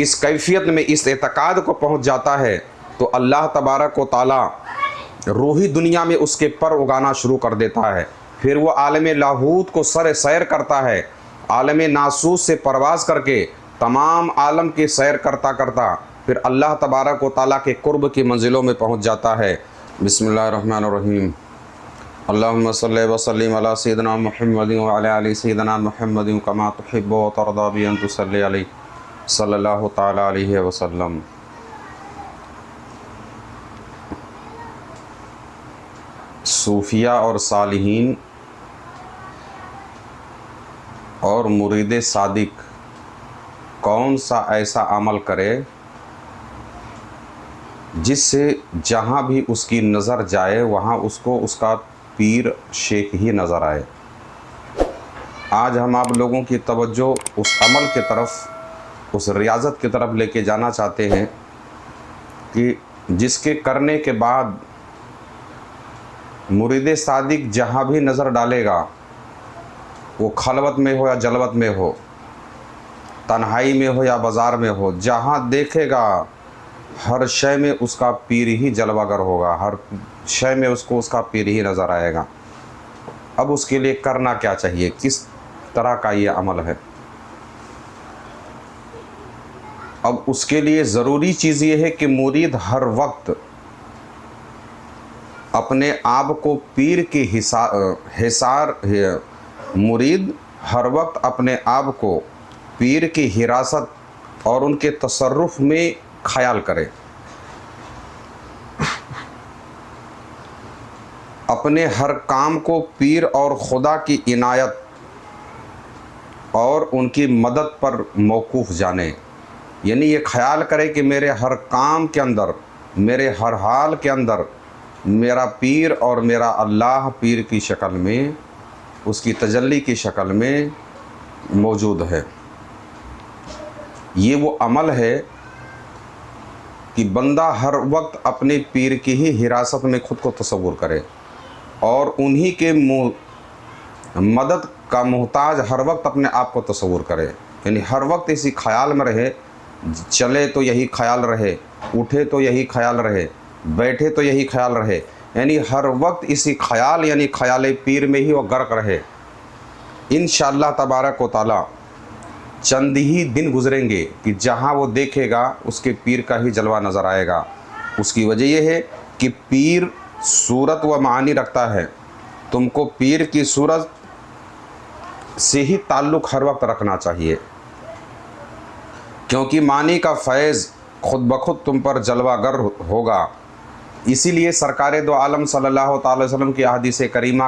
اس کیفیت میں اس اعتقاد کو پہنچ جاتا ہے تو اللہ تبارک و تعالی روحی دنیا میں اس کے پر اگانا شروع کر دیتا ہے. پھر وہ عالم لاہوت کو سیر کرتا ہے، عالم ناسوت سے پرواز کر کے تمام عالم کی سیر کرتا کرتا پھر اللہ تبارک و تعالیٰ کے قرب کی منزلوں میں پہنچ جاتا ہے. بسم اللہ الرحمن الرحیم. اللہم صلی وسلم علی سیدنا محمد وعلی آل سیدنا محمد کما تحب و ترضی بان تصلی علیہ صلی اللہ تعالی علیہ وسلم. صوفیہ اور صالحین اور مرید صادق کون سا ایسا عمل کرے جس سے جہاں بھی اس کی نظر جائے وہاں اس کو اس کا پیر شیخ ہی نظر آئے. آج ہم آپ لوگوں کی توجہ اس عمل کی طرف، اس ریاضت کی طرف لے کے جانا چاہتے ہیں کہ جس کے کرنے کے بعد مرید صادق جہاں بھی نظر ڈالے گا، وہ خلوت میں ہو یا جلوت میں ہو، تنہائی میں ہو یا بازار میں ہو، جہاں دیکھے گا ہر شے میں اس کا پیر ہی جلوہ گر ہوگا، ہر شے میں اس کو اس کا پیر ہی نظر آئے گا. اب اس کے لیے کرنا کیا چاہیے؟ کس طرح کا یہ عمل ہے؟ اب اس کے لیے ضروری چیز یہ ہے کہ مرید ہر وقت اپنے آپ کو پیر کی مرید ہر وقت اپنے آپ کو پیر کی حراست اور ان کے تصرف میں خیال کرے. اپنے ہر کام کو پیر اور خدا کی عنایت اور ان کی مدد پر موقوف جانے. یعنی یہ خیال کرے کہ میرے ہر کام کے اندر، میرے ہر حال کے اندر میرا پیر اور میرا اللہ پیر کی شکل میں، اس کی تجلی کی شکل میں موجود ہے. یہ وہ عمل ہے کہ بندہ ہر وقت اپنے پیر کی ہی حراست میں خود کو تصور کرے اور انہی کے مدد کا محتاج ہر وقت اپنے آپ کو تصور کرے. یعنی ہر وقت اسی خیال میں رہے، چلے تو یہی خیال رہے، اٹھے تو یہی خیال رہے، بیٹھے تو یہی خیال رہے. یعنی ہر وقت اسی خیال، یعنی خیال پیر میں ہی وہ غرق رہے. انشاءاللہ تبارک و تعالی چند ہی دن گزریں گے کہ جہاں وہ دیکھے گا اس کے پیر کا ہی جلوہ نظر آئے گا. اس کی وجہ یہ ہے کہ پیر صورت و معانی رکھتا ہے. تم کو پیر کی صورت سے ہی تعلق ہر وقت رکھنا چاہیے، کیونکہ معنی کا فیض خود بخود تم پر جلوہ گر ہوگا. اسی لیے سرکار دو عالم صلی اللہ تعالی وسلم کی احادیث کریمہ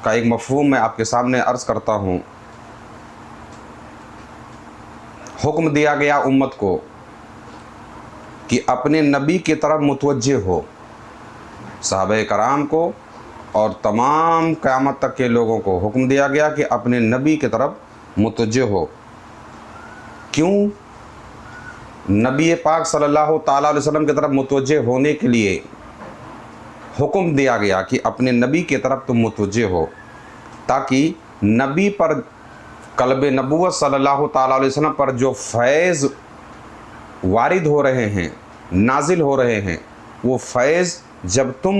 کا ایک مفہوم میں آپ کے سامنے عرض کرتا ہوں. حکم دیا گیا امت کو کہ اپنے نبی کی طرف متوجہ ہو، صحابہ کرام کو اور تمام قیامت تک کے لوگوں کو حکم دیا گیا کہ اپنے نبی کی طرف متوجہ ہو. کیوں؟ نبی پاک صلی اللہ تعالیٰ علیہ وسلم کی طرف متوجہ ہونے کے لیے حکم دیا گیا کہ اپنے نبی کی طرف تم متوجہ ہو، تاکہ نبی پر، قلب نبوت صلی اللہ تعالیٰ علیہ وسلم پر جو فیض وارد ہو رہے ہیں، نازل ہو رہے ہیں، وہ فیض جب تم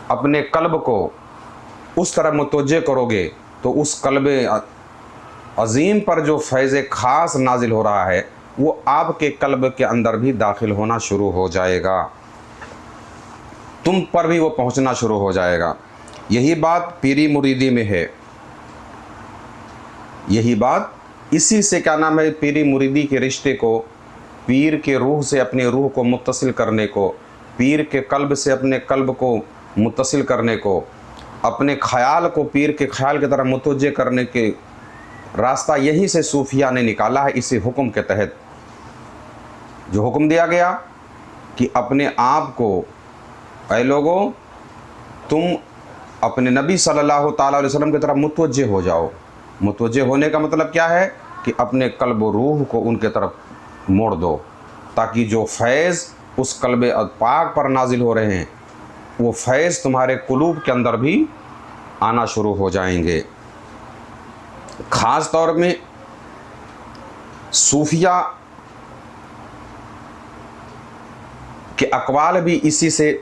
اپنے قلب کو اس طرح متوجہ کرو گے تو اس قلب عظیم پر جو فیض خاص نازل ہو رہا ہے وہ آپ کے قلب کے اندر بھی داخل ہونا شروع ہو جائے گا، تم پر بھی وہ پہنچنا شروع ہو جائے گا. یہی بات پیری مریدی میں ہے. یہی بات اسی سے کیا نام ہے، پیری مریدی کے رشتے کو، پیر کے روح سے اپنے روح کو متصل کرنے کو، پیر کے قلب سے اپنے قلب کو متصل کرنے کو، اپنے خیال کو پیر کے خیال کی طرح متوجہ کرنے کے راستہ یہی سے صوفیہ نے نکالا ہے. اسی حکم کے تحت جو حکم دیا گیا کہ اپنے آپ کو، اے لوگوں تم اپنے نبی صلی اللہ تعالیٰ علیہ وسلم کی طرف متوجہ ہو جاؤ. متوجہ ہونے کا مطلب کیا ہے کہ اپنے قلب و روح کو ان کے طرف موڑ دو، تاکہ جو فیض اس قلب پاک پر نازل ہو رہے ہیں وہ فیض تمہارے قلوب کے اندر بھی آنا شروع ہو جائیں گے. خاص طور میں صوفیہ کہ اقوال بھی اسی سے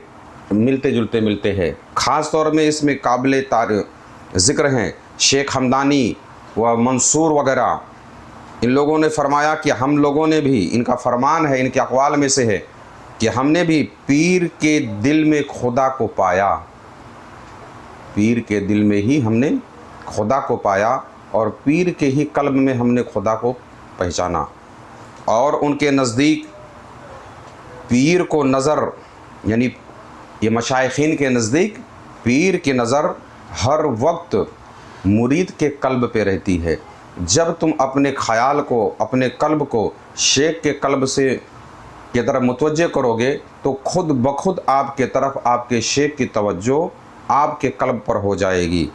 ملتے ہیں۔ خاص طور میں اس میں قابل ذکر ہیں شیخ ہمدانی و منصور وغیرہ۔ ان لوگوں نے فرمایا کہ ہم لوگوں نے بھی، ان کا فرمان ہے، ان کے اقوال میں سے ہے کہ ہم نے بھی پیر کے دل میں خدا کو پایا، پیر کے دل میں ہی ہم نے خدا کو پایا، اور پیر کے ہی قلب میں ہم نے خدا کو پہچانا۔ اور ان کے نزدیک پیر کو نظر، یعنی یہ مشائخین کے نزدیک پیر کی نظر ہر وقت مرید کے قلب پہ رہتی ہے۔ جب تم اپنے خیال کو، اپنے قلب کو شیخ کے قلب سے کی طرف متوجہ کرو گے تو خود بخود آپ کے طرف آپ کے شیخ کی توجہ آپ کے قلب پر ہو جائے گی۔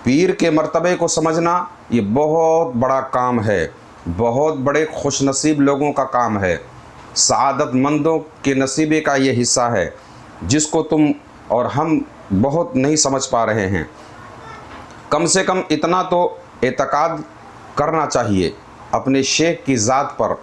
پیر کے مرتبے کو سمجھنا یہ بہت بڑا کام ہے، بہت بڑے خوش نصیب لوگوں کا کام ہے، سعادت مندوں کے نصیبے کا یہ حصہ ہے جس کو تم اور ہم بہت نہیں سمجھ پا رہے ہیں۔ کم سے کم اتنا تو اعتقاد کرنا چاہیے اپنے شیخ کی ذات پر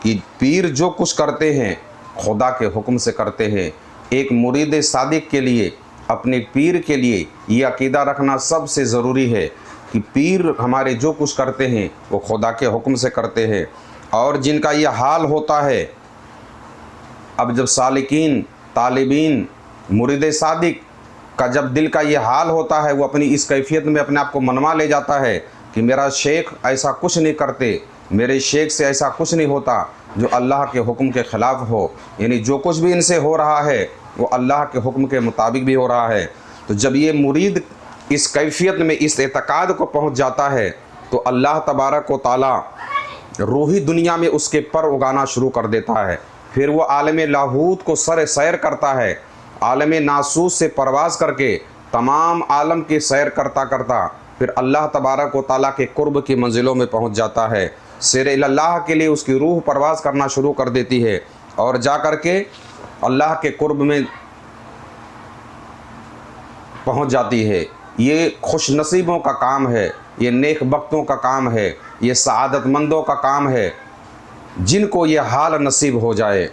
کہ پیر جو کچھ کرتے ہیں خدا کے حکم سے کرتے ہیں۔ ایک مرید صادق کے لیے، اپنے پیر کے لیے یہ عقیدہ رکھنا سب سے ضروری ہے کہ پیر ہمارے جو کچھ کرتے ہیں وہ خدا کے حکم سے کرتے ہیں۔ اور جن کا یہ حال ہوتا ہے، اب جب سالکین، طالبین، مرید صادق کا جب دل کا یہ حال ہوتا ہے، وہ اپنی اس کیفیت میں اپنے آپ کو منوا لے جاتا ہے کہ میرا شیخ ایسا کچھ نہیں کرتے، میرے شیخ سے ایسا کچھ نہیں ہوتا جو اللہ کے حکم کے خلاف ہو، یعنی جو کچھ بھی ان سے ہو رہا ہے وہ اللہ کے حکم کے مطابق بھی ہو رہا ہے۔ تو جب یہ مرید اس کیفیت میں، اس اعتقاد کو پہنچ جاتا ہے تو اللہ تبارک و تعالیٰ روحی دنیا میں اس کے پر اگانا شروع کر دیتا ہے۔ پھر وہ عالم لاہوت کو سیر کرتا ہے، عالم ناسوس سے پرواز کر کے تمام عالم کی سیر کرتا کرتا پھر اللہ تبارک و تعالیٰ کے قرب کی منزلوں میں پہنچ جاتا ہے۔ سیر اللہ کے لیے اس کی روح پرواز کرنا شروع کر دیتی ہے اور جا کر کے اللہ کے قرب میں پہنچ جاتی ہے۔ یہ خوش نصیبوں کا کام ہے، یہ نیک بختوں کا کام ہے، یہ سعادت مندوں کا کام ہے جن کو یہ حال نصیب ہو جائے۔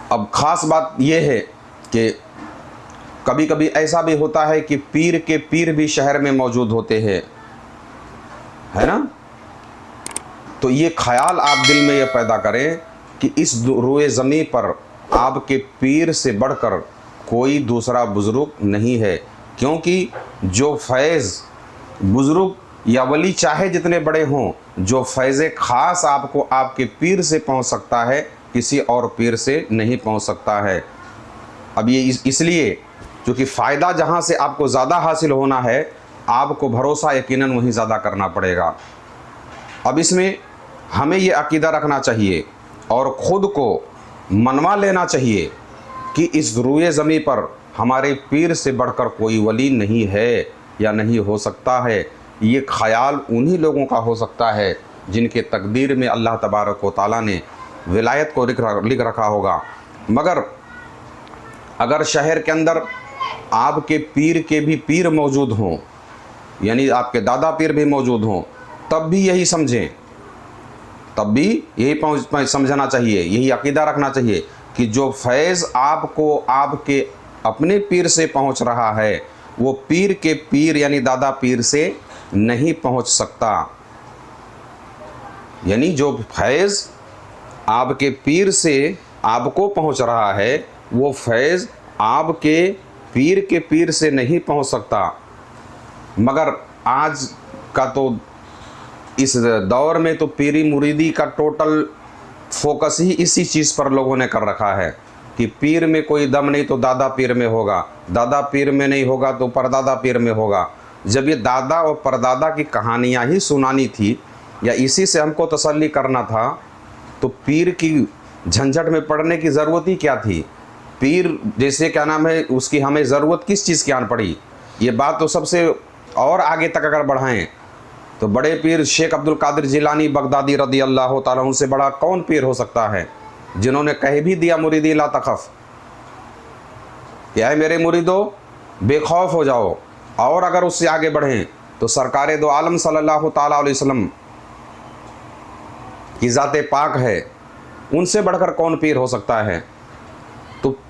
اب خاص بات یہ ہے کہ کبھی کبھی ایسا بھی ہوتا ہے کہ پیر کے پیر بھی شہر میں موجود ہوتے ہیں، ہے نا؟ تو یہ خیال آپ دل میں یہ پیدا کریں کہ اس روئے زمین پر آپ کے پیر سے بڑھ کر کوئی دوسرا بزرگ نہیں ہے، کیونکہ جو فیض بزرگ یا ولی چاہے جتنے بڑے ہوں، جو فیض خاص آپ کو آپ کے پیر سے پہنچ سکتا ہے کسی اور پیر سے نہیں پہنچ سکتا ہے۔ اب یہ اس لیے کیونکہ فائدہ جہاں سے آپ کو زیادہ حاصل ہونا ہے، آپ کو بھروسہ یقیناً وہیں زیادہ کرنا پڑے گا۔ اب اس میں ہمیں یہ عقیدہ رکھنا چاہیے اور خود کو منوا لینا چاہیے کہ اس روئے زمین پر ہمارے پیر سے بڑھ کر کوئی ولی نہیں ہے یا نہیں ہو سکتا ہے۔ یہ خیال انہی لوگوں کا ہو سکتا ہے جن کے تقدیر میں اللہ تبارک و تعالیٰ نے ولایت کو لکھ رکھا ہوگا۔ مگر اگر شہر کے اندر آپ کے پیر کے بھی پیر موجود ہوں، یعنی آپ کے دادا پیر بھی موجود ہوں، تب بھی یہی سمجھیں، تب بھی یہی سمجھنا چاہیے، یہی عقیدہ رکھنا چاہیے کہ جو فیض آپ کو آپ کے اپنے پیر سے پہنچ رہا ہے وہ پیر کے پیر یعنی دادا پیر سے نہیں پہنچ سکتا۔ یعنی جو فیض آپ کے پیر سے آپ کو پہنچ رہا ہے وہ فیض آپ کے پیر سے نہیں پہنچ سکتا۔ مگر آج کا تو اس دور میں تو پیری مریدی کا ٹوٹل فوکس ہی اسی چیز پر لوگوں نے کر رکھا ہے کہ پیر میں کوئی دم نہیں تو دادا پیر میں ہوگا، دادا پیر میں نہیں ہوگا تو پردادا پیر میں ہوگا۔ جب یہ دادا اور پردادا کی کہانیاں ہی سنانی تھی یا اسی سے ہم کو تسلی کرنا تھا تو پیر کی جھنجھٹ میں پڑنے کی ضرورت ہی کیا تھی؟ پیر جیسے کیا نام ہے اس کی ہمیں ضرورت کس چیز کی آن پڑی؟ یہ بات تو سب سے اور آگے تک اگر بڑھائیں تو بڑے پیر شیخ عبد القادر جیلانی بغدادی رضی اللہ تعالیٰ عنہ سے بڑا کون پیر ہو سکتا ہے، جنہوں نے کہہ بھی دیا مریدی لا تخف، کہ اے میرے مریدو بے خوف ہو جاؤ۔ اور اگر اس سے آگے بڑھیں تو سرکار دو عالم صلی اللہ تعالیٰ علیہ وسلم کی ذات پاک ہے، ان سے بڑھ کر کون پیر ہو سکتا ہے؟ تو